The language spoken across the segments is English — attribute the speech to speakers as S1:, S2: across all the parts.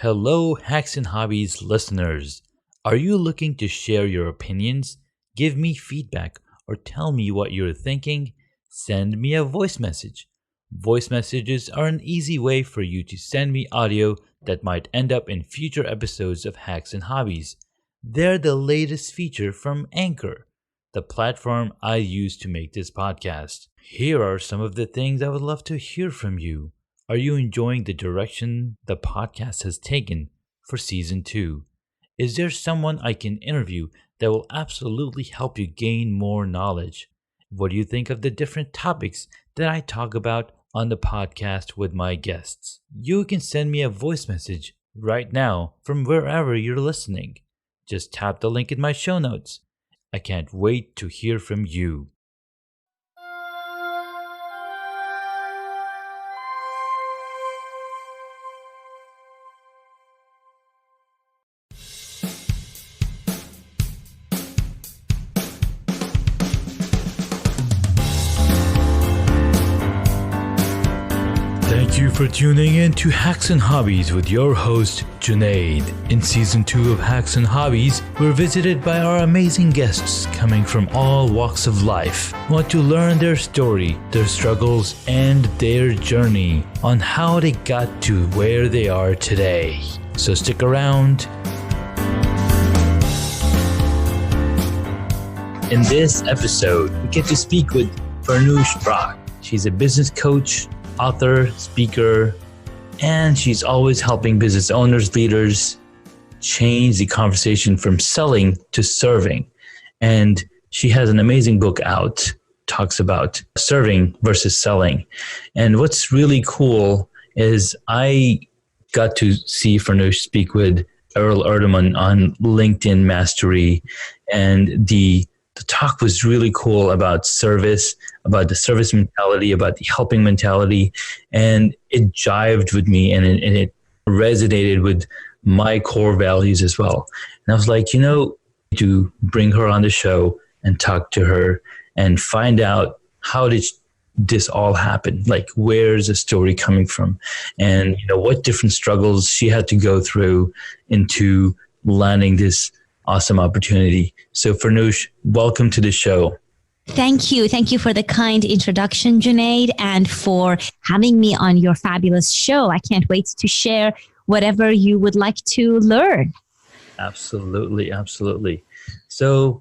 S1: Hello, Hacks and Hobbies listeners. Are you looking to share your opinions, give me feedback, or tell me what you're thinking? Send me a voice message. Voice messages are an easy way for you to send me audio that might end up in future episodes of Hacks and Hobbies. They're the latest feature from Anchor, the platform I use to make this podcast. Here are some of the things I would love to hear from you. Are you enjoying the direction the podcast has taken for season 2? Is there someone I can interview that will absolutely help you gain more knowledge? What do you think of the different topics that I talk about on the podcast with my guests? You can send me a voice message right now from wherever you're listening. Just tap the link in my show notes. I can't wait to hear from you. Thank you for tuning in to Hacks and Hobbies with your host, Junaid. In Season 2 of Hacks and Hobbies, we're visited by our amazing guests coming from all walks of life. We want to learn their story, their struggles, and their journey on how they got to where they are today. So stick around. In this episode, we get to speak with Farnoosh Brock. She's a business coach, author, speaker, and she's always helping business owners, leaders change the conversation from selling to serving. And she has an amazing book out, talks about serving versus selling. And what's really cool is I got to see Farnoosh speak with Earl Erdeman on LinkedIn Mastery, and the talk was really cool about service, about the service mentality, about the helping mentality, and it jived with me and it resonated with my core values as well. And I was like, to bring her on the show and talk to her and find out how did this all happen? Like, where's the story coming from? And, what different struggles she had to go through into landing this awesome opportunity. So Farnoosh, welcome to the show.
S2: Thank you. Thank you for the kind introduction, Junaid, and for having me on your fabulous show. I can't wait to share whatever you would like to learn.
S1: Absolutely. Absolutely. So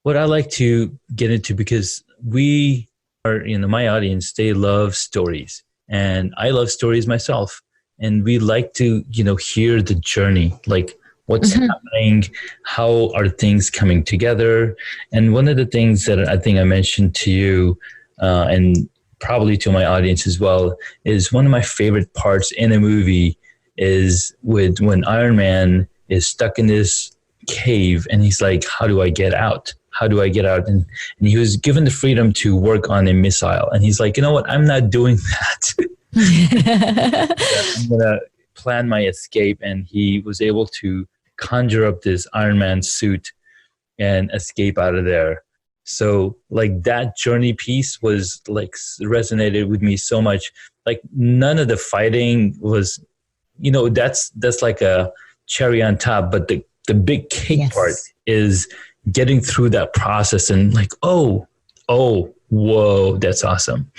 S1: what I like to get into, because we are, my audience, they love stories, and I love stories myself. And we like to, hear the journey, like what's happening, how are things coming together. And one of the things that I think I mentioned to you and probably to my audience as well is one of my favorite parts in a movie is when Iron Man is stuck in this cave and he's like, how do I get out? How do I get out? And he was given the freedom to work on a missile. And he's like, you know what? I'm not doing that. I'm going to plan my escape. And he was able to conjure up this Iron Man suit and escape out of there. So like that journey piece was like resonated with me so much. Like none of the fighting was, that's like a cherry on top, but the big cake part is getting through that process and like, oh, whoa, that's awesome.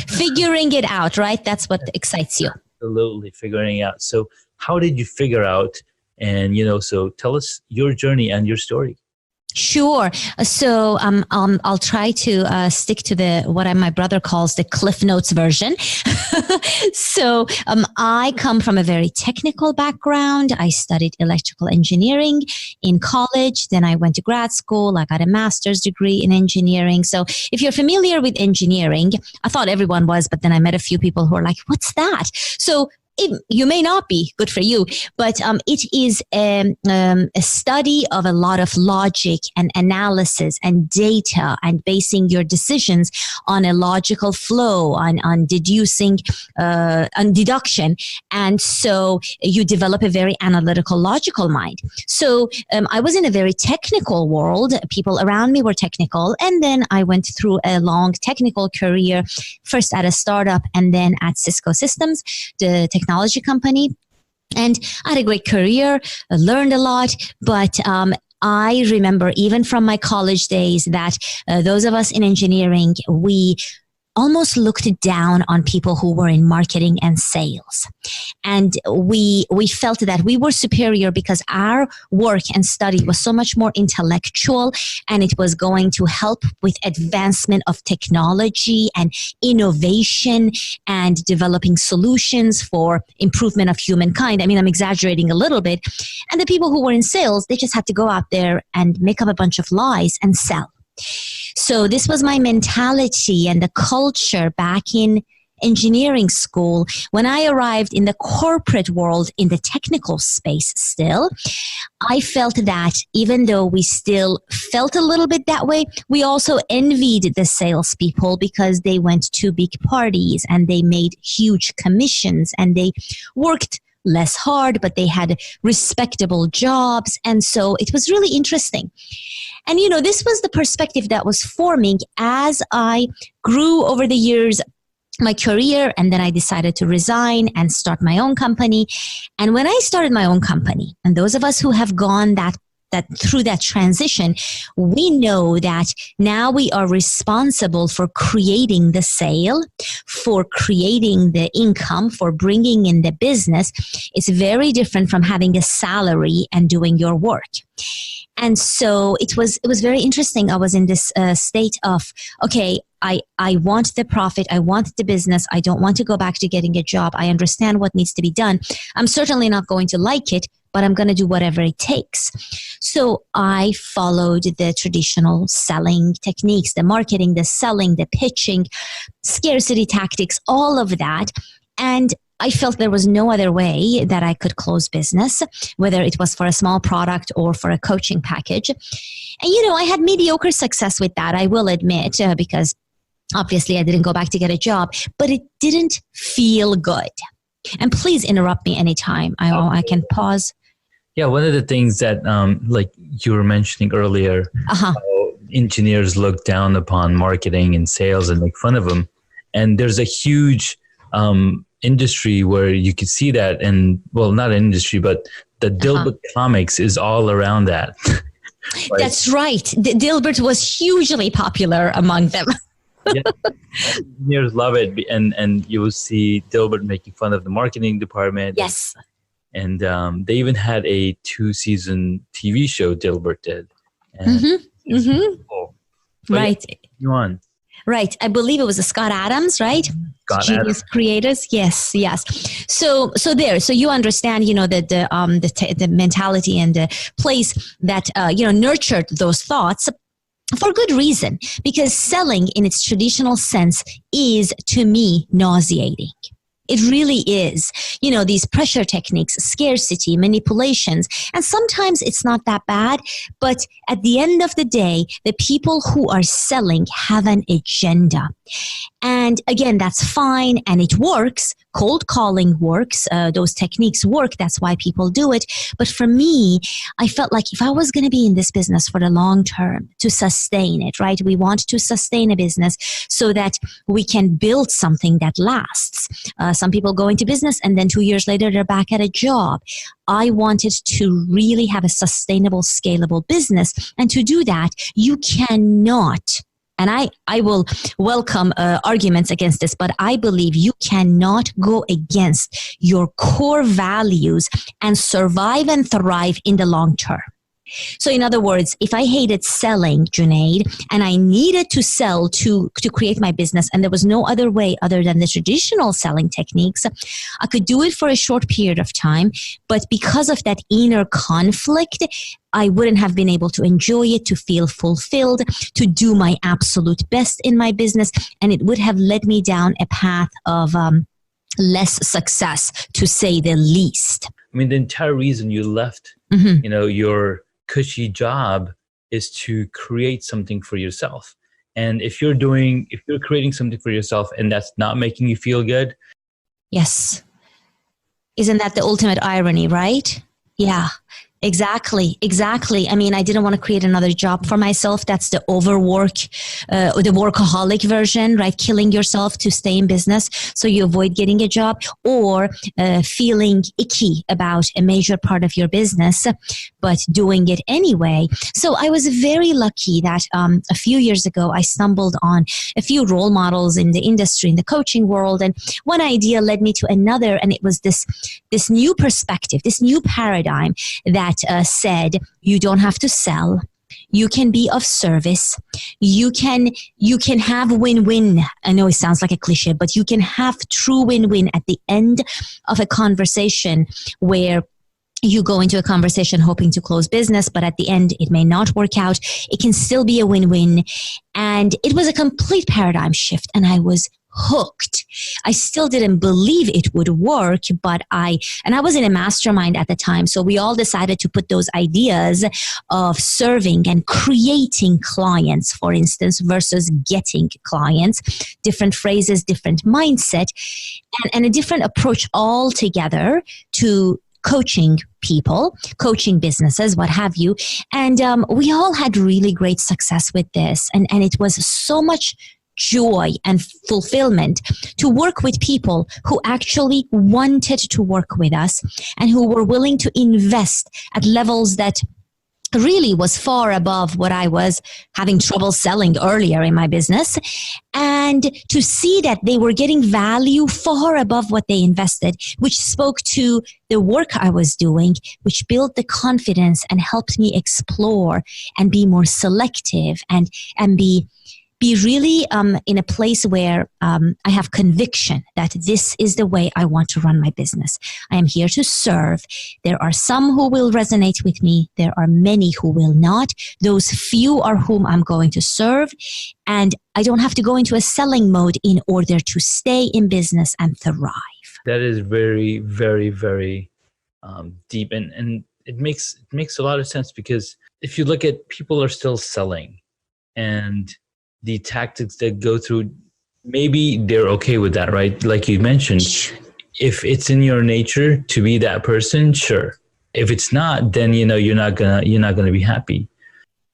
S2: Figuring it out, right? That's what excites you.
S1: Absolutely, figuring it out. So how did you figure out? And, so tell us your journey and your story.
S2: Sure. So I'll try to stick to what my brother calls the Cliff Notes version. So I come from a very technical background. I studied electrical engineering in college. Then I went to grad school. I got a master's degree in engineering. So if you're familiar with engineering, I thought everyone was, but then I met a few people who are like, what's that? So you may not be, good for you, but it is a study of a lot of logic and analysis and data and basing your decisions on a logical flow, on deducing, on deduction. And so you develop a very analytical, logical mind. So I was in a very technical world. People around me were technical. And then I went through a long technical career, first at a startup and then at Cisco Systems, the technology company. And I had a great career, I learned a lot, but I remember even from my college days that those of us in engineering, we almost looked down on people who were in marketing and sales. And we felt that we were superior because our work and study was so much more intellectual, and it was going to help with advancement of technology and innovation and developing solutions for improvement of humankind. I mean, I'm exaggerating a little bit. And the people who were in sales, they just had to go out there and make up a bunch of lies and sell. So this was my mentality and the culture back in engineering school. When I arrived in the corporate world, in the technical space still, I felt that even though we still felt a little bit that way, we also envied the salespeople because they went to big parties and they made huge commissions and they worked less hard, but they had respectable jobs. And so it was really interesting. And, you know, this was the perspective that was forming as I grew over the years, my career, and then I decided to resign and start my own company. And when I started my own company, and those of us who have gone that through that transition, we know that now we are responsible for creating the sale, for creating the income, for bringing in the business. It's very different from having a salary and doing your work. And so it was very interesting. I was in this state of, okay, I want the profit. I want the business. I don't want to go back to getting a job. I understand what needs to be done. I'm certainly not going to like it, but I'm going to do whatever it takes. So I followed the traditional selling techniques, the marketing, the selling, the pitching, scarcity tactics, all of that. And I felt there was no other way that I could close business, whether it was for a small product or for a coaching package. And, you know, I had mediocre success with that, I will admit, because obviously I didn't go back to get a job, but it didn't feel good. And please interrupt me anytime. I can pause.
S1: Yeah, one of the things that, like you were mentioning earlier, how engineers look down upon marketing and sales and make fun of them. And there's a huge industry where you could see that, and well, not an industry, but the Dilbert comics is all around that. Like,
S2: that's right. Dilbert was hugely popular among them.
S1: Yeah, engineers love it, and you will see Dilbert making fun of the marketing department.
S2: Yes.
S1: And they even had a 2-season TV show, Dilbert did. And cool.
S2: Right.
S1: You on.
S2: Right. I believe it was Scott Adams, right?
S1: Scott
S2: Genius
S1: Adams.
S2: Creators. Yes. So you understand, you know, the mentality and the place that, nurtured those thoughts for good reason, because selling in its traditional sense is, to me, nauseating. It really is. You know, these pressure techniques, scarcity, manipulations, and sometimes it's not that bad, but at the end of the day, the people who are selling have an agenda. And again, that's fine and it works. Cold calling works. Those techniques work. That's why people do it. But for me, I felt like if I was going to be in this business for the long term, to sustain it, right? We want to sustain a business so that we can build something that lasts. Some people go into business and then 2 years later, they're back at a job. I wanted to really have a sustainable, scalable business. And to do that, you cannot, and I will welcome arguments against this, but I believe you cannot go against your core values and survive and thrive in the long term. So in other words, if I hated selling, Junaid, and I needed to sell to create my business, and there was no other way other than the traditional selling techniques, I could do it for a short period of time. But because of that inner conflict, I wouldn't have been able to enjoy it, to feel fulfilled, to do my absolute best in my business. And it would have led me down a path of less success, to say the least.
S1: I mean, the entire reason you left, your cushy job is to create something for yourself. And if you're creating something for yourself and that's not making you feel good.
S2: Yes. Isn't that the ultimate irony, right? Yeah. Exactly, exactly. I mean, I didn't want to create another job for myself. That's the overwork, or the workaholic version, right? Killing yourself to stay in business so you avoid getting a job, or feeling icky about a major part of your business, but doing it anyway. So I was very lucky that a few years ago, I stumbled on a few role models in the industry, in the coaching world. And one idea led me to another. And it was this new perspective, this new paradigm that said you don't have to sell. You can be of service. You can have win-win. I know it sounds like a cliche, but you can have true win-win at the end of a conversation where you go into a conversation hoping to close business, but at the end, it may not work out. It can still be a win-win. And it was a complete paradigm shift. And I was hooked. I still didn't believe it would work, but I was in a mastermind at the time. So we all decided to put those ideas of serving and creating clients, for instance, versus getting clients, different phrases, different mindset, and a different approach altogether to coaching people, coaching businesses, what have you. And we all had really great success with this. And it was so much joy and fulfillment to work with people who actually wanted to work with us and who were willing to invest at levels that really was far above what I was having trouble selling earlier in my business. And to see that they were getting value far above what they invested, which spoke to the work I was doing, which built the confidence and helped me explore and be more selective and be really in a place where I have conviction that this is the way I want to run my business. I am here to serve. There are some who will resonate with me. There are many who will not. Those few are whom I'm going to serve. And I don't have to go into a selling mode in order to stay in business and thrive.
S1: That is very, very, very deep. And it makes a lot of sense, because if you look at, people are still selling, and the tactics that go through, maybe they're okay with that, right? Like you mentioned, if it's in your nature to be that person, sure. If it's not, then you're not gonna be happy.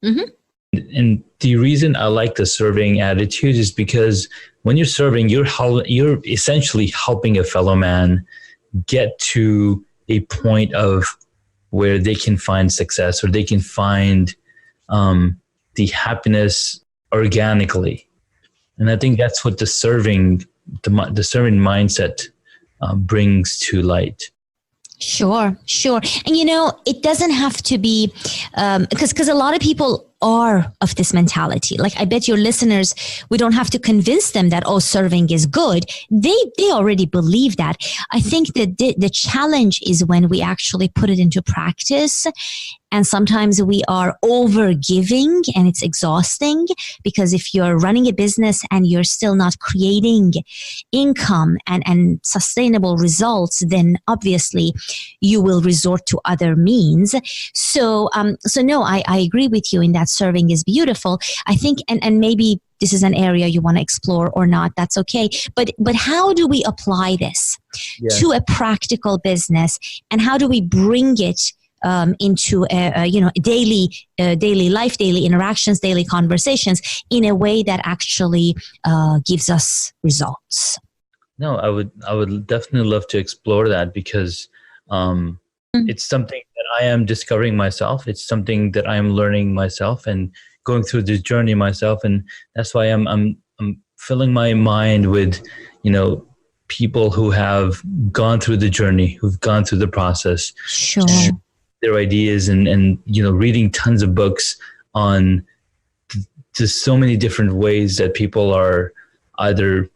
S1: Mm-hmm. And the reason I like the serving attitude is because when you're serving, you're essentially helping a fellow man get to a point of where they can find success, or they can find the happiness organically. And I think that's what the serving mindset brings to light.
S2: Sure. And it doesn't have to be, because a lot of people are of this mentality. Like, I bet your listeners, we don't have to convince them that, serving is good. They already believe that. I think that the challenge is when we actually put it into practice. And sometimes we are over giving, and it's exhausting, because if you're running a business and you're still not creating income and sustainable results, then obviously you will resort to other means. So no, I agree with you in that serving is beautiful. I think, and maybe this is an area you want to explore or not, that's okay. But how do we apply this to a practical business, and how do we bring it into daily life, daily interactions, daily conversations in a way that actually gives us results?
S1: No, I would definitely love to explore that, because it's something that I am discovering myself. It's something that I am learning myself and going through this journey myself, and that's why I'm filling my mind with people who have gone through the journey, who've gone through the process.
S2: Sure.
S1: Their ideas and reading tons of books on just so many different ways that people are either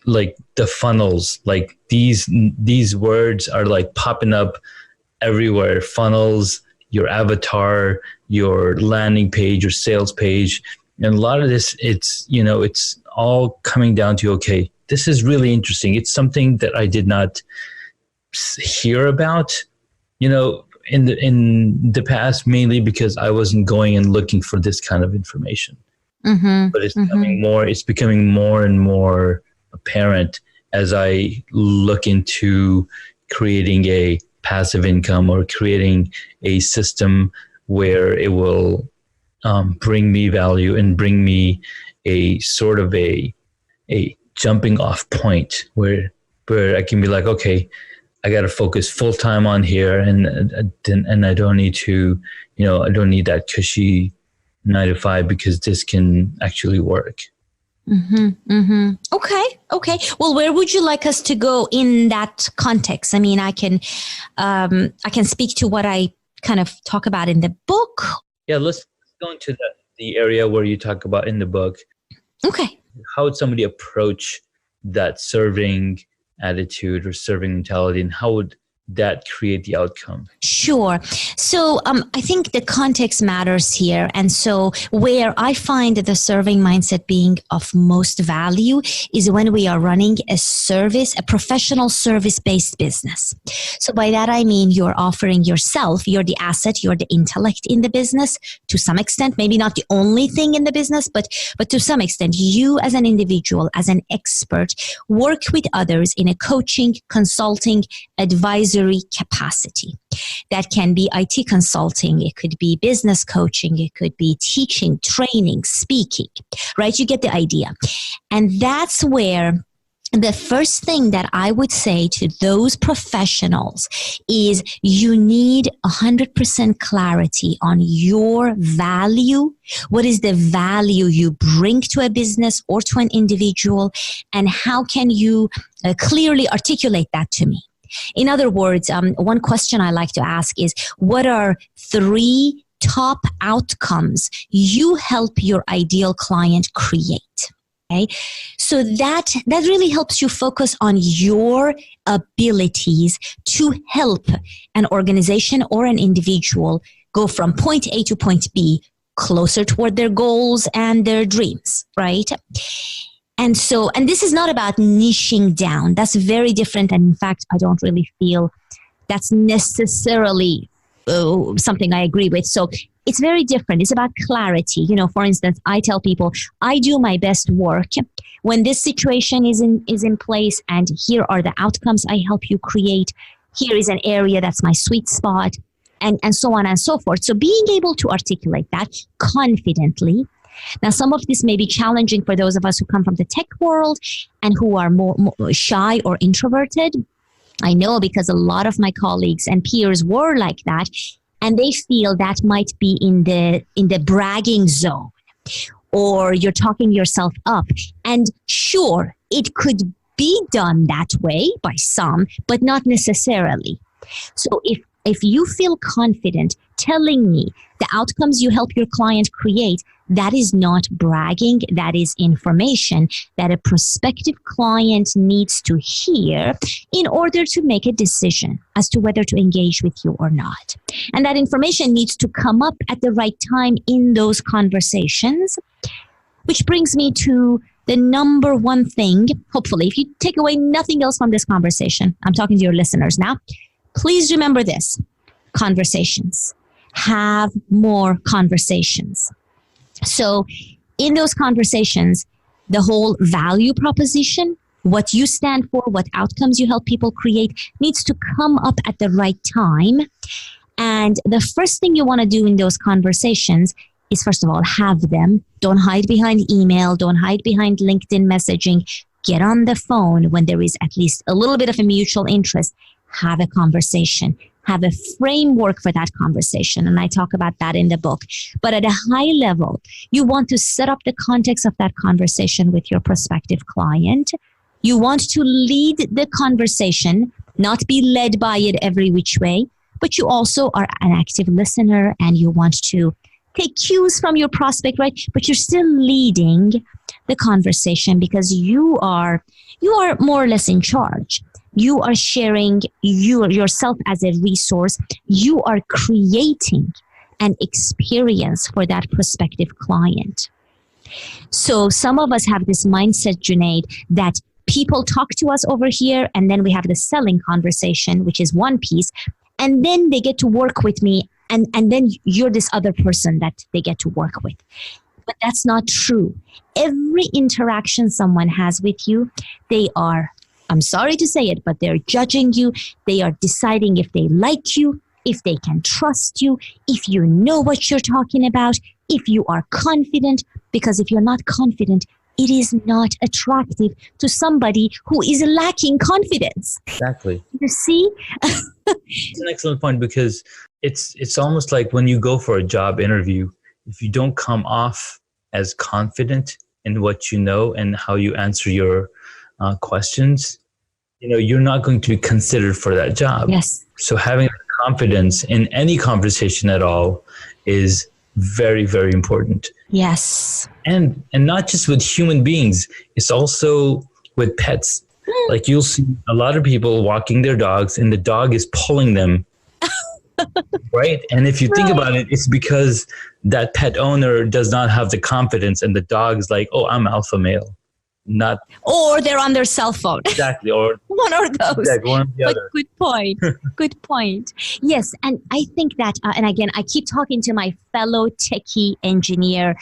S1: like the funnels, like these words are like popping up everywhere. Funnels, your avatar, your landing page, your sales page. And a lot of this, it's all coming down to, okay, this is really interesting. It's something that I did not hear about, in the past, mainly because I wasn't going and looking for this kind of information. Mm-hmm. But it's becoming more and more apparent as I look into creating a passive income or creating a system where it will bring me value and bring me a sort of a jumping off point where I can be like, okay, I got to focus full time on here, and I don't need to, I don't need that cushy 9 to 5 because this can actually work.
S2: Okay. Well, where would you like us to go in that context? I mean, I can speak to what I kind of talk about in the book.
S1: Yeah, let's go into the area where you talk about in the book.
S2: Okay.
S1: How would somebody approach that serving attitude or serving mentality, and how would that create the outcome?
S2: Sure. So I think the context matters here. And so where I find the serving mindset being of most value is when we are running a professional service-based business. So by that, I mean you're offering yourself, you're the asset, you're the intellect in the business to some extent, maybe not the only thing in the business, but to some extent, you as an individual, as an expert, work with others in a coaching, consulting, advisory capacity. That can be IT consulting, it could be business coaching, it could be teaching, training, speaking, right? You get the idea. And that's where the first thing that I would say to those professionals is you need 100% clarity on your value. What is the value you bring to a business or to an individual? And how can you clearly articulate that to me? In other words, one question I like to ask is, what are 3 top outcomes you help your ideal client create? Okay, so that really helps you focus on your abilities to help an organization or an individual go from point A to point B closer toward their goals and their dreams, right? And this is not about niching down. That's very different. And in fact, I don't really feel that's necessarily something I agree with. So it's very different. It's about clarity. For instance, I tell people, I do my best work when this situation is in place, and here are the outcomes I help you create. Here is an area that's my sweet spot, and so on and so forth. So being able to articulate that confidently. Now, some of this may be challenging for those of us who come from the tech world and who are more shy or introverted. I know, because a lot of my colleagues and peers were like that, and they feel that might be in the bragging zone, or you're talking yourself up. And sure, it could be done that way by some, but not necessarily. So if you feel confident telling me the outcomes you help your client create, that is not bragging. That is information that a prospective client needs to hear in order to make a decision as to whether to engage with you or not. And that information needs to come up at the right time in those conversations, which brings me to the number one thing. Hopefully, if you take away nothing else from this conversation, I'm talking to your listeners now, please remember this: conversations. Have more conversations. So in those conversations, the whole value proposition, what you stand for, what outcomes you help people create, needs to come up at the right time. And the first thing you want to do in those conversations is, first of all, have them. Don't hide behind email. Don't hide behind LinkedIn messaging. Get on the phone when there is at least a little bit of a mutual interest. Have a conversation. Have a framework for that conversation. And I talk about that in the book. But at a high level, you want to set up the context of that conversation with your prospective client. You want to lead the conversation, not be led by it every which way, but you also are an active listener and you want to take cues from your prospect, right? But you're still leading the conversation because you are more or less in charge. You are sharing yourself as a resource. You are creating an experience for that prospective client. So some of us have this mindset, Junaid, that people talk to us over here, and then we have the selling conversation, which is one piece, and then they get to work with me, and then you're this other person that they get to work with. But that's not true. Every interaction someone has with you, they are I'm sorry to say it, but they're judging you. They are deciding if they like you, if they can trust you, if you know what you're talking about, if you are confident. Because if you're not confident, it is not attractive to somebody who is lacking confidence.
S1: Exactly.
S2: You see?
S1: It's an excellent point, because it's almost like when you go for a job interview, if you don't come off as confident in what you know and how you answer your questions, you're not going to be considered for that job.
S2: Yes.
S1: So having confidence in any conversation at all is very, very important.
S2: Yes.
S1: And not just with human beings, it's also with pets. Like you'll see a lot of people walking their dogs and the dog is pulling them. Right? And if you think about it, it's because that pet owner does not have the confidence and the dog's like, oh, I'm alpha male. Not.
S2: Or they're on their cell phone.
S1: Exactly. Or
S2: one or those.
S1: Exactly, one or the other.
S2: Good point. Good point. Yes. And I think that, and again, I keep talking to my fellow techie engineer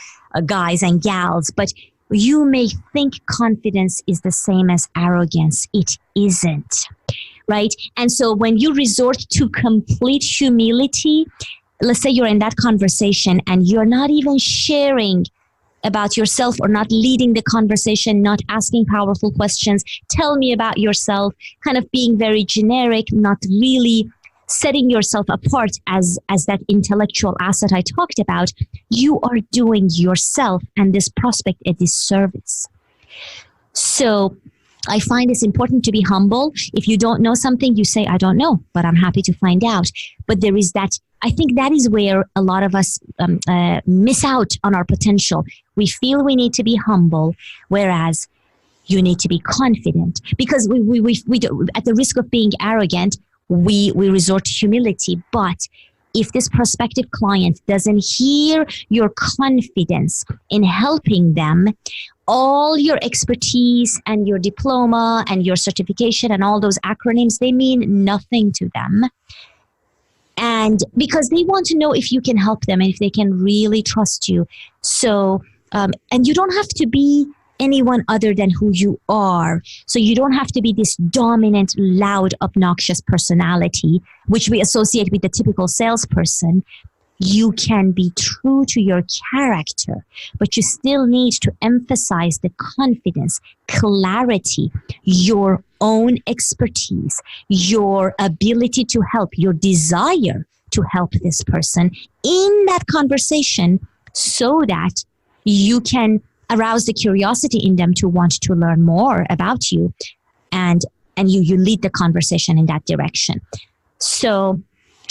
S2: guys and gals, but you may think confidence is the same as arrogance. It isn't. Right? And so when you resort to complete humility, let's say you're in that conversation and you're not even sharing about yourself or not leading the conversation, not asking powerful questions, tell me about yourself, kind of being very generic, not really setting yourself apart as that intellectual asset I talked about, you are doing yourself and this prospect a disservice. So I find it's important to be humble. If you don't know something, you say, I don't know, but I'm happy to find out. But there is that, I think that is where a lot of us miss out on our potential. We feel we need to be humble, whereas you need to be confident. Because we do, at the risk of being arrogant, we resort to humility. But if this prospective client doesn't hear your confidence in helping them, all your expertise and your diploma and your certification and all those acronyms, they mean nothing to them. And because they want to know if you can help them and if they can really trust you. So, and you don't have to be anyone other than who you are. So you don't have to be this dominant, loud, obnoxious personality, which we associate with the typical salesperson. You can be true to your character, but you still need to emphasize the confidence, clarity, your own expertise, your ability to help, your desire to help this person in that conversation so that you can arouse the curiosity in them to want to learn more about you, and you lead the conversation in that direction. So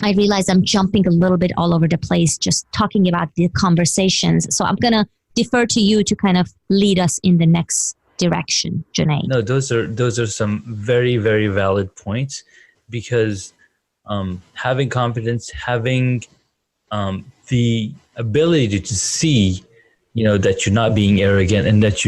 S2: I realize I'm jumping a little bit all over the place, just talking about the conversations. So I'm going to defer to you to kind of lead us in the next direction, Junaid.
S1: No, those are some very, very valid points, because having confidence, having the ability to see, that you're not being arrogant and that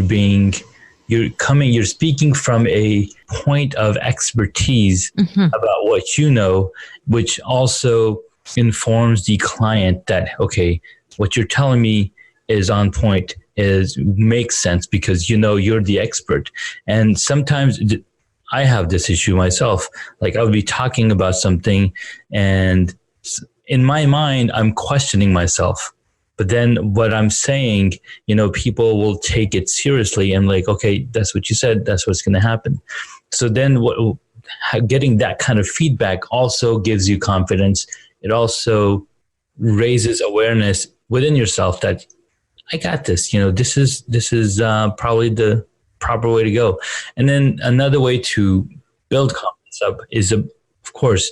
S1: you're speaking from a point of expertise about what you know, which also informs the client that, okay, what you're telling me is on point, makes sense because you're the expert. And sometimes I have this issue myself. Like I would be talking about something and in my mind, I'm questioning myself. But then what I'm saying, people will take it seriously and like, okay, that's what you said. That's what's going to happen. So then getting that kind of feedback also gives you confidence. It also raises awareness within yourself that I got this, this is probably the proper way to go. And then another way to build confidence up is, of course,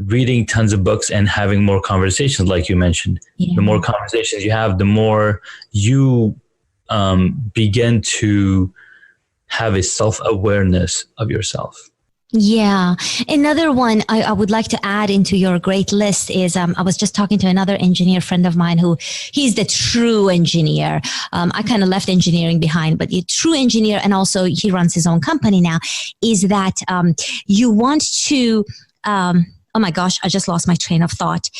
S1: reading tons of books and having more conversations, like you mentioned. Yeah. The more conversations you have, the more you begin to have a self-awareness of yourself.
S2: Yeah. Another one I would like to add into your great list is I was just talking to another engineer friend of mine he's the true engineer. I kind of left engineering behind, but the true engineer, and also he runs his own company now, is that you want to... oh my gosh, I just lost my train of thought.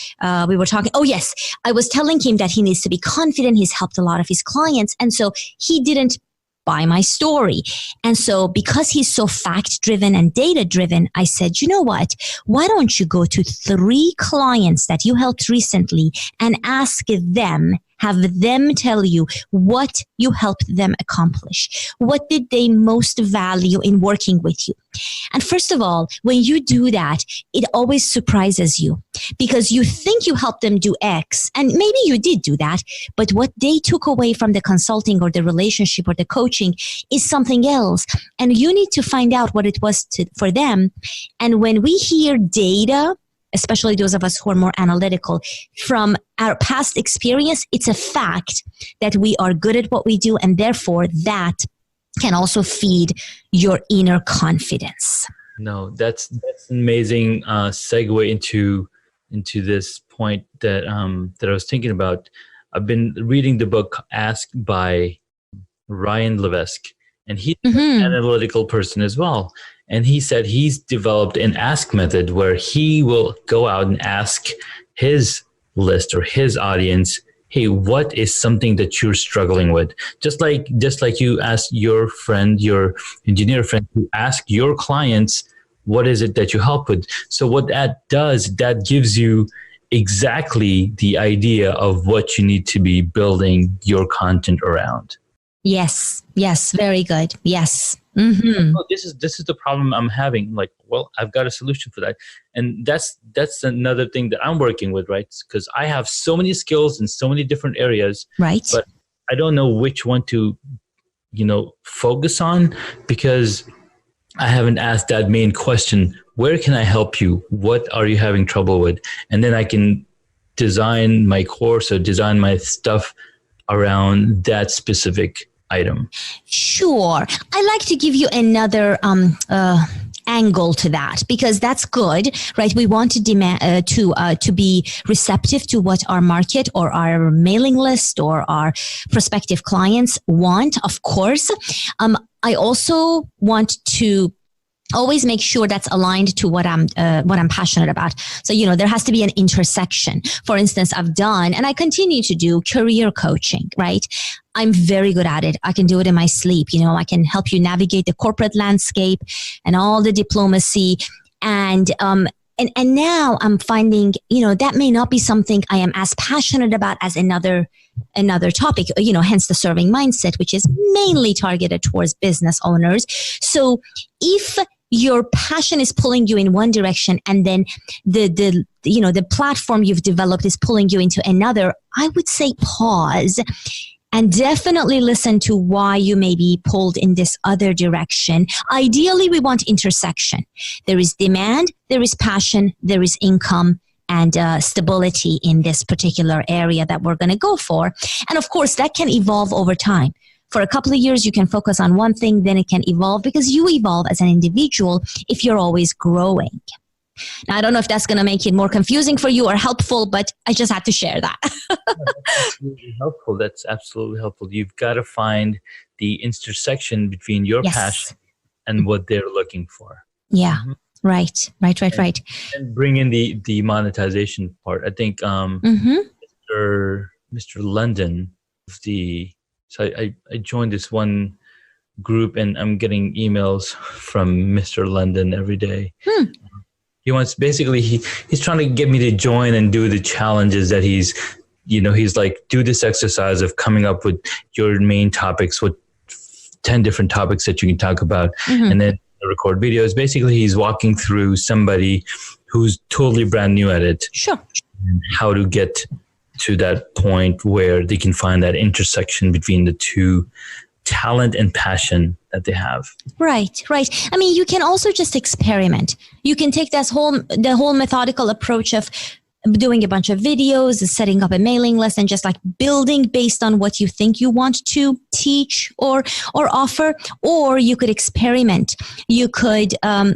S2: We were talking. Oh, yes. I was telling him that he needs to be confident. He's helped a lot of his clients. And so he didn't buy my story. And so because he's so fact-driven and data-driven, I said, you know what? Why don't you go to 3 clients that you helped recently and ask them, have them tell you what you helped them accomplish. What did they most value in working with you? And first of all, when you do that, it always surprises you because you think you helped them do X, and maybe you did do that, but what they took away from the consulting or the relationship or the coaching is something else. And you need to find out what it was for them. And when we hear data, especially those of us who are more analytical, from our past experience, it's a fact that we are good at what we do, and therefore that can also feed your inner confidence.
S1: No, that's an amazing segue into this point that I was thinking about. I've been reading the book Ask by Ryan Levesque, and he's an analytical person as well. And he said he's developed an ask method where he will go out and ask his list or his audience, hey, what is something that you're struggling with? Just like you ask your friend, your engineer friend, to ask your clients, what is it that you help with? So what that does, that gives you exactly the idea of what you need to be building your content around.
S2: Yes, very good. Yes.
S1: Oh, this is the problem I'm having. Like, well, I've got a solution for that. And that's another thing that I'm working with, right? Because I have so many skills in so many different areas,
S2: right?
S1: But I don't know which one to, focus on because I haven't asked that main question. Where can I help you? What are you having trouble with? And then I can design my course or design my stuff around that specific item.
S2: Sure. I like to give you another angle to that because that's good, right? We want to demand to be receptive to what our market or our mailing list or our prospective clients want, of course. I also want to always make sure that's aligned to what I'm passionate about. So, there has to be an intersection. For instance, I've done, and I continue to do career coaching, right? I'm very good at it. I can do it in my sleep. I can help you navigate the corporate landscape and all the diplomacy. And now I'm finding, that may not be something I am as passionate about as another topic, hence the serving mindset, which is mainly targeted towards business owners. So if your passion is pulling you in one direction and then the platform you've developed is pulling you into another, I would say pause and definitely listen to why you may be pulled in this other direction. Ideally, we want intersection. There is demand, there is passion, there is income, and stability in this particular area that we're going to go for. And of course, that can evolve over time. For a couple of years, you can focus on one thing, then it can evolve because you evolve as an individual if you're always growing. Now, I don't know if that's going to make it more confusing for you or helpful, but I just had to share that.
S1: That's absolutely helpful. That's absolutely helpful. You've got to find the intersection between your passion and what they're looking for.
S2: Yeah. Right.
S1: And bring in the monetization part. I think Mr. London, so I joined this one group and I'm getting emails from Mr. London every day. He wants he's trying to get me to join and do the challenges that he's like, do this exercise of coming up with your main topics, with 10 different topics that you can talk about, and then record videos. Basically, he's walking through somebody who's totally brand new at it.
S2: Sure.
S1: How to get to that point where they can find that intersection between the two, talent and passion that they have. Right.
S2: I mean, you can also just experiment. You can take the whole methodical approach of doing a bunch of videos, setting up a mailing list, and just like building based on what you think you want to teach or offer. Or you could experiment. You could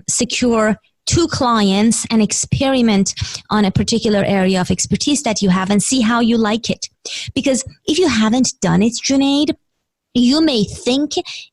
S2: secure 2 clients and experiment on a particular area of expertise that you have and see how you like it. Because if you haven't done it, Junaid, You may think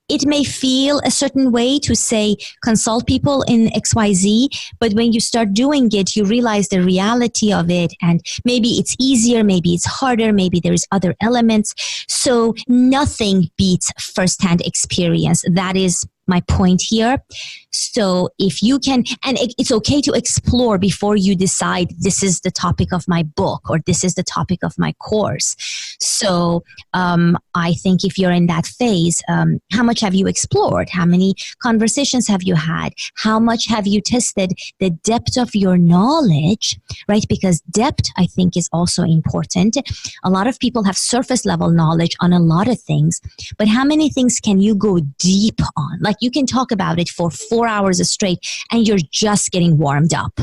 S2: it may feel a certain way to say consult people in XYZ, but when you start doing it, you realize the reality of it. And maybe it's easier, maybe it's harder, maybe there's other elements. So nothing beats firsthand experience. That is my point here. So if you can, and it's okay to explore before you decide this is the topic of my book or this is the topic of my course. So I think if you're in that phase, how much have you explored? How many conversations have you had? How much have you tested the depth of your knowledge, right? Because depth, I think, is also important. A lot of people have surface level knowledge on a lot of things, but how many things can you go deep on? Like you can talk about it for 4 hours straight and you're just getting warmed up.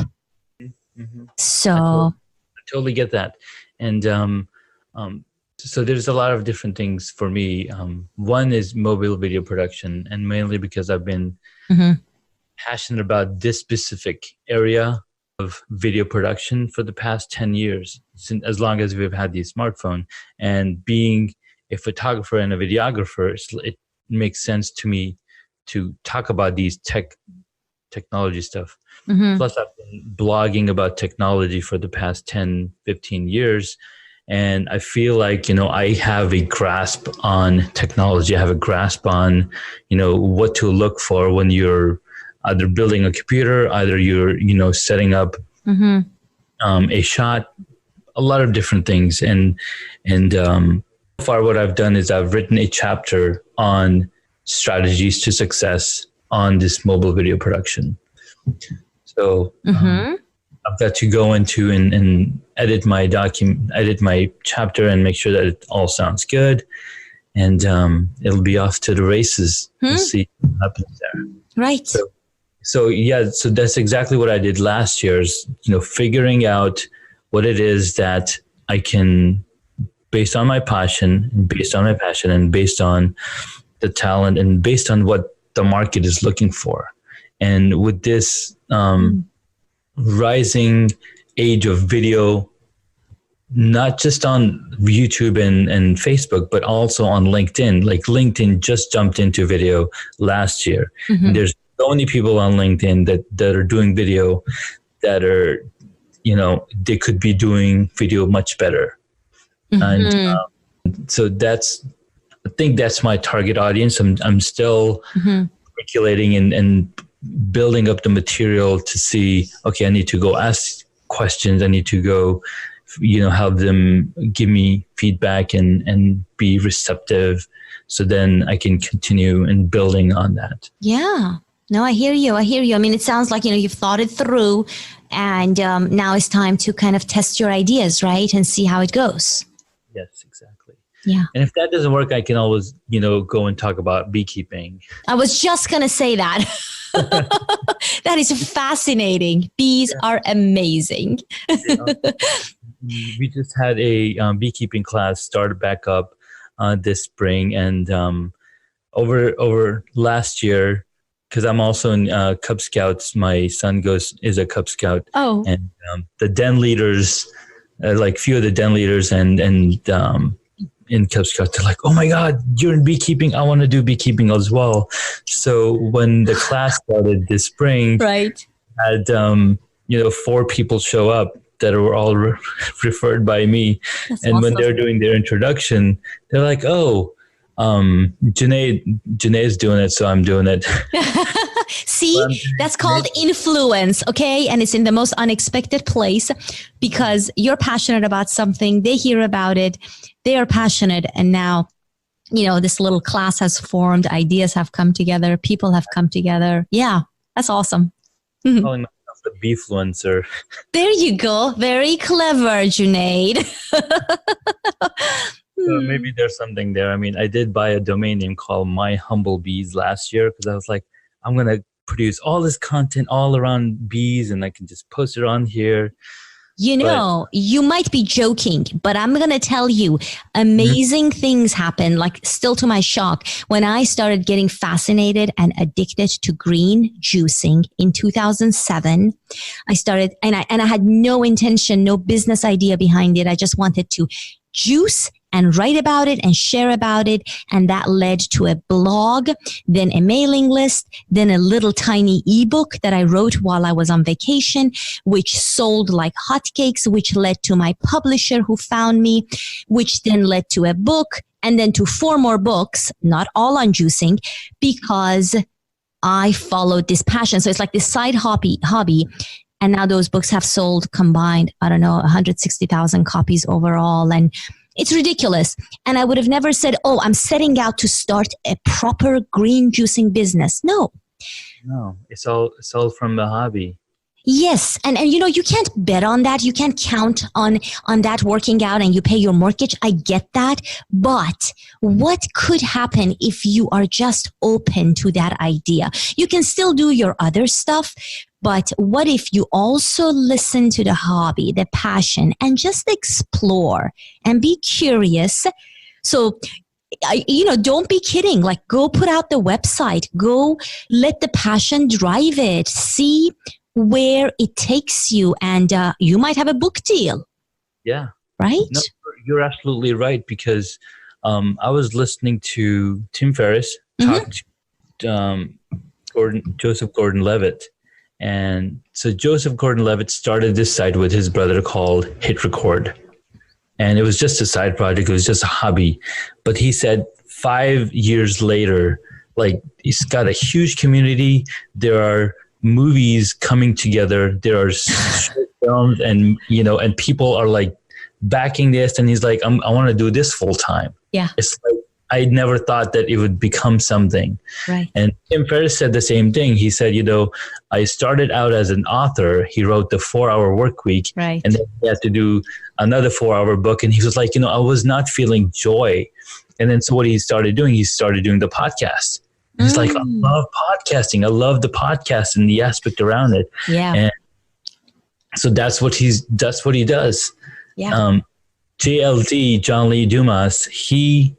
S1: Mm-hmm.
S2: So
S1: I totally get that. And so there's a lot of different things for me. One is mobile video production, and mainly because I've been passionate about this specific area of video production for the past 10 years, since as long as we've had the smartphone. And being a photographer and a videographer, it makes sense to me to talk about these technology stuff. Plus, I've been blogging about technology for the past 10, 15 years. And I feel like, I have a grasp on technology. I have a grasp on, what to look for when you're either building a computer, either you're, setting up a shot, a lot of different things. And so far what I've done is I've written a chapter on strategies to success on this mobile video production. So I've got to go into and edit my chapter and make sure that it all sounds good. And it'll be off to the races. We'll see what happens there.
S2: Right.
S1: So that's exactly what I did last year is, figuring out what it is that I can, based on my passion, and based on the talent, and based on what the market is looking for. And with this rising age of video, not just on YouTube and Facebook, but also on LinkedIn. Like LinkedIn just jumped into video last year. And there's so many people on LinkedIn that are doing video that are, they could be doing video much better. And so I think that's my target audience. I'm still circulating and building up the material to see, okay, I need to go ask questions. I need to go, have them give me feedback and be receptive. So then I can continue and building on that. Yeah.
S2: No, I hear you. I mean, it sounds like, you've thought it through and now it's time to kind of test your ideas, right? And see how it goes.
S1: Yes, exactly.
S2: Yeah.
S1: And if that doesn't work, I can always, go and talk about beekeeping.
S2: I was just going to say that. That is fascinating. Bees are amazing.
S1: We just had a beekeeping class started back up this spring. And over last year, because I'm also in Cub Scouts, my son is a Cub Scout.
S2: Oh.
S1: And the den leaders, few of the den leaders and in Cub Scouts, they're like, oh my God, you're in beekeeping. I want to do beekeeping as well. So when the class started this spring,
S2: right,
S1: had 4 people show up that were all referred by me. That's and awesome. When they're doing their introduction, they're like, oh, Janae's doing it, so I'm doing it.
S2: See, that's called influence, okay? And it's in the most unexpected place because you're passionate about something. They hear about it. They are passionate. And now, this little class has formed. Ideas have come together. People have come together. Yeah, that's awesome.
S1: Calling myself the beefluencer.
S2: There you go. Very clever, Junaid.
S1: So maybe there's something there. I mean, I did buy a domain name called My Humble Bees last year because I was like, I'm going to produce all this content all around bees and I can just post it on here.
S2: You might be joking, but I'm going to tell you, amazing things happen, still to my shock. When I started getting fascinated and addicted to green juicing in 2007, I started, and I had no intention, no business idea behind it. I just wanted to juice and write about it and share about it. And that led to a blog, then a mailing list, then a little tiny ebook that I wrote while I was on vacation, which sold like hotcakes, which led to my publisher who found me, which then led to a book, and then to 4 more books, not all on juicing, because I followed this passion. So it's like this side hobby. And now those books have sold combined, 160,000 copies overall. And it's ridiculous. And I would have never said, oh, I'm setting out to start a proper green juicing business. No,
S1: it's all from the hobby.
S2: Yes. And you can't bet on that. You can't count on that working out and you pay your mortgage. I get that. But what could happen if you are just open to that idea? You can still do your other stuff. But what if you also listen to the hobby, the passion, and just explore and be curious? So, don't be kidding. Like, go put out the website. Go let the passion drive it. See where it takes you, and you might have a book deal.
S1: Yeah.
S2: Right?
S1: No, you're absolutely right, because I was listening to Tim Ferriss talk to Joseph Gordon-Levitt. And so Joseph Gordon-Levitt started this site with his brother called Hit Record. And it was just a side project. It was just a hobby. But he said 5 years later, like, he's got a huge community. There are movies coming together. There are short films, and people are like backing this. And he's like, I want to do this full time.
S2: Yeah.
S1: It's like, I never thought that it would become something.
S2: Right.
S1: And Tim Ferriss said the same thing. He said, I started out as an author. He wrote the 4-Hour Work Week.
S2: Right.
S1: And then he had to do another 4-hour book. And he was like, I was not feeling joy. And then so what he started doing the podcast. And he's like, I love podcasting. I love the podcast and the aspect around it.
S2: Yeah.
S1: And so that's what he does.
S2: Yeah.
S1: JLD, John Lee Dumas, he's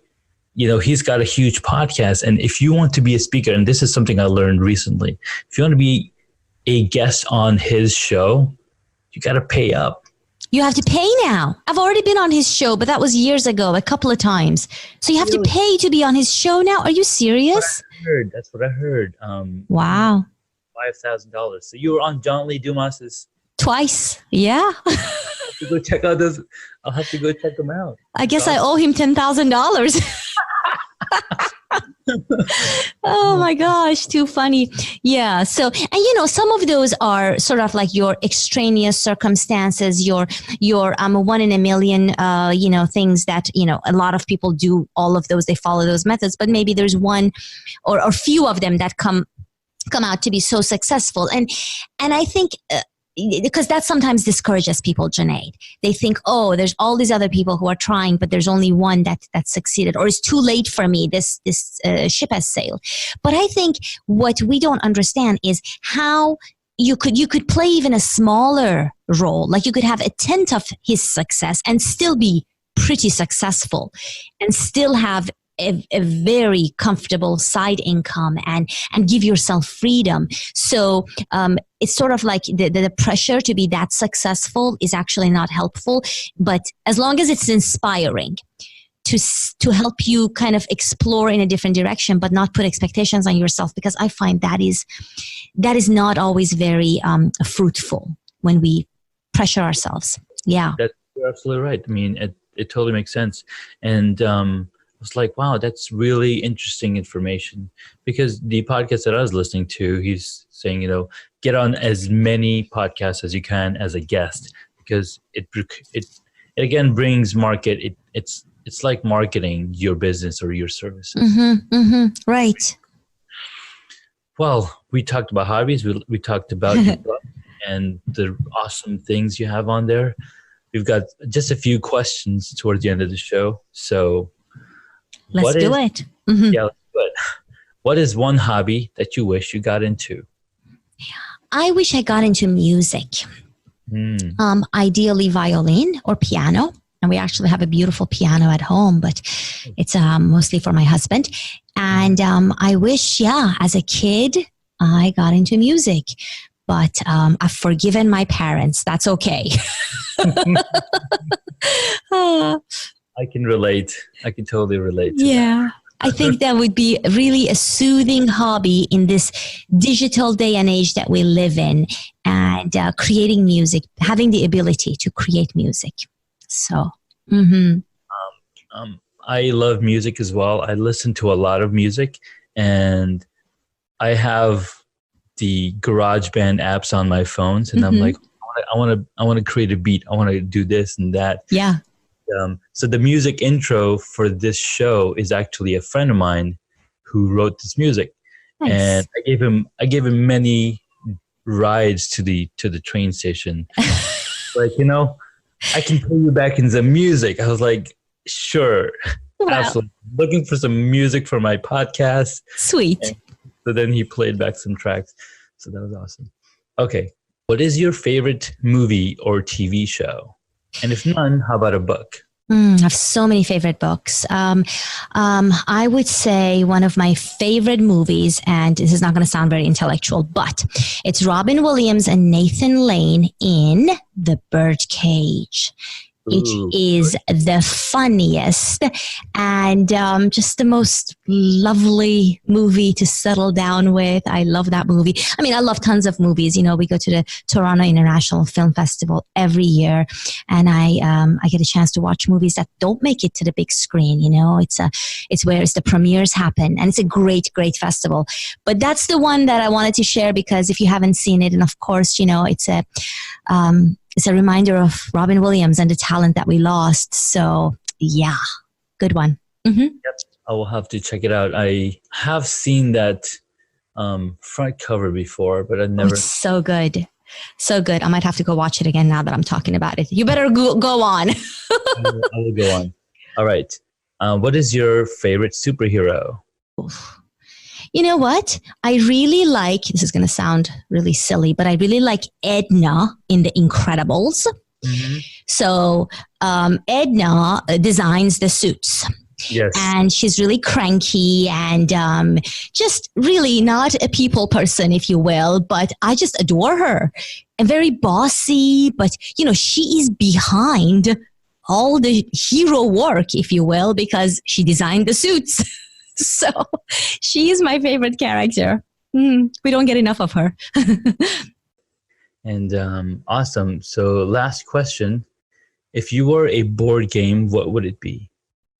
S1: got a huge podcast. And if you want to be a speaker, and this is something I learned recently, if you want to be a guest on his show, you got to pay up.
S2: You have to pay now. I've already been on his show, but that was years ago, a couple of times. So you have to pay to be on his show now? Are you serious?
S1: That's what I heard.
S2: Wow.
S1: $5,000. So you were on John Lee Dumas's.
S2: Twice. Yeah.
S1: I'll have to go check out those. I'll have to go check them out.
S2: I guess I owe him $10,000. Oh my gosh, too funny. Yeah. So, and some of those are sort of like your extraneous circumstances, your one in a million, things that, a lot of people do all of those, they follow those methods, but maybe there's one or few of them that come out to be so successful. And I think, because that sometimes discourages people, Junaid. They think, oh, there's all these other people who are trying, but there's only one that succeeded, or it's too late for me. This ship has sailed. But I think what we don't understand is how you could play even a smaller role. Like, you could have a tenth of his success and still be pretty successful, and still have a very comfortable side income and give yourself freedom. So it's sort of like the pressure to be that successful is actually not helpful. But as long as it's inspiring to help you kind of explore in a different direction, but not put expectations on yourself, because I find that is not always very fruitful when we pressure ourselves. Yeah.
S1: You're absolutely right. I mean, it totally makes sense. And I was like, wow, that's really interesting information, because the podcast that I was listening to, he's saying, get on as many podcasts as you can as a guest, because it again brings market. It's like marketing your business or your services.
S2: Right.
S1: Well, we talked about hobbies. We talked about your book and the awesome things you have on there. We've got just a few questions towards the end of the show. So
S2: let's do it.
S1: Yeah, let's do it. What is one hobby that you wish you got into?
S2: I wish I got into music. Ideally violin or piano. And we actually have a beautiful piano at home, but it's mostly for my husband. And I wish, as a kid, I got into music. But I've forgiven my parents. That's okay.
S1: I can relate. I can totally relate to
S2: Yeah. I think that would be really a soothing hobby in this digital day and age that we live in, and creating music, having the ability to create music. So,
S1: I love music as well. I listen to a lot of music, and I have the GarageBand apps on my phones, and I'm like, I want to create a beat. I want to do this and that.
S2: Yeah.
S1: So the music intro for this show is actually a friend of mine who wrote this music,
S2: Nice.
S1: and I gave him many rides to the train station. Like, I can pay you back in some music. I was like, sure,
S2: Wow.
S1: absolutely. Looking for some music for my podcast.
S2: Sweet.
S1: And so then he played back some tracks. So that was awesome. Okay. What is your favorite movie or TV show? And if none, how about a book?
S2: I have so many favorite books. I would say one of my favorite movies, and this is not going to sound very intellectual, but it's Robin Williams and Nathan Lane in The Birdcage. It is the funniest and just the most lovely movie to settle down with. I love that movie. I mean, I love tons of movies. We go to the Toronto International Film Festival every year, and I get a chance to watch movies that don't make it to the big screen. It's where the premieres happen, and it's a great, great festival. But that's the one that I wanted to share, because if you haven't seen it, and of course, it's a reminder of Robin Williams and the talent that we lost. So, yeah, good one.
S1: Yep. I will have to check it out. I have seen that front cover before, but I've never.
S2: It's so good. So good. I might have to go watch it again now that I'm talking about it. You better go on.
S1: I will go on. All right. What is your favorite superhero?
S2: You know what? I really like, this is going to sound really silly, but I really like Edna in The Incredibles. Mm-hmm. So Edna designs the suits.
S1: Yes.
S2: And she's really cranky and just really not a people person, if you will, but I just adore her. And very bossy, but, she is behind all the hero work, if you will, because she designed the suits. So she is my favorite character. We don't get enough of her.
S1: And awesome. So last question. If you were a board game, what would it be?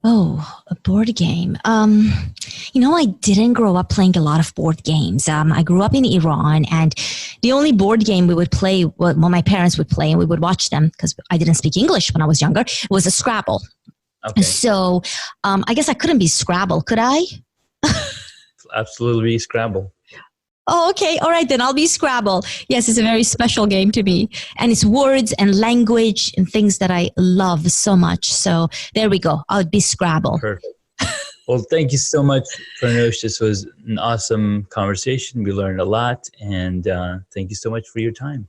S2: Oh, a board game. I didn't grow up playing a lot of board games. I grew up in Iran, and the only board game we would play, well, my parents would play and we would watch them because I didn't speak English when I was younger, was a Scrabble. Okay. So I guess I couldn't be Scrabble, could I?
S1: Absolutely Scrabble.
S2: Oh, okay. All right, then I'll be Scrabble. Yes, it's a very special game to me. And it's words and language and things that I love so much. So there we go. I'll be Scrabble.
S1: Perfect. Well, thank you so much, Farnoosh. This was an awesome conversation. We learned a lot. And thank you so much for your time.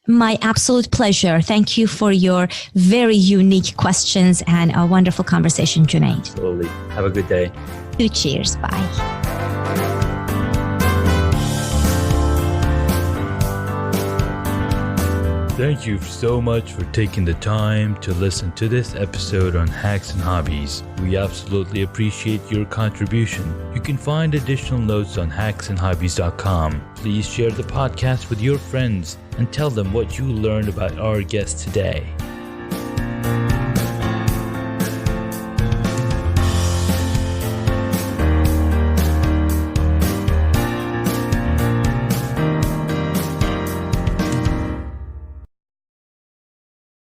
S2: My absolute pleasure. Thank you for your very unique questions and a wonderful conversation, Junaid.
S1: Absolutely. Have a good day.
S2: Cheers. Bye.
S1: Thank you so much for taking the time to listen to this episode on Hacks and Hobbies. We absolutely appreciate your contribution. You can find additional notes on hacksandhobbies.com. Please share the podcast with your friends and tell them what you learned about our guest today.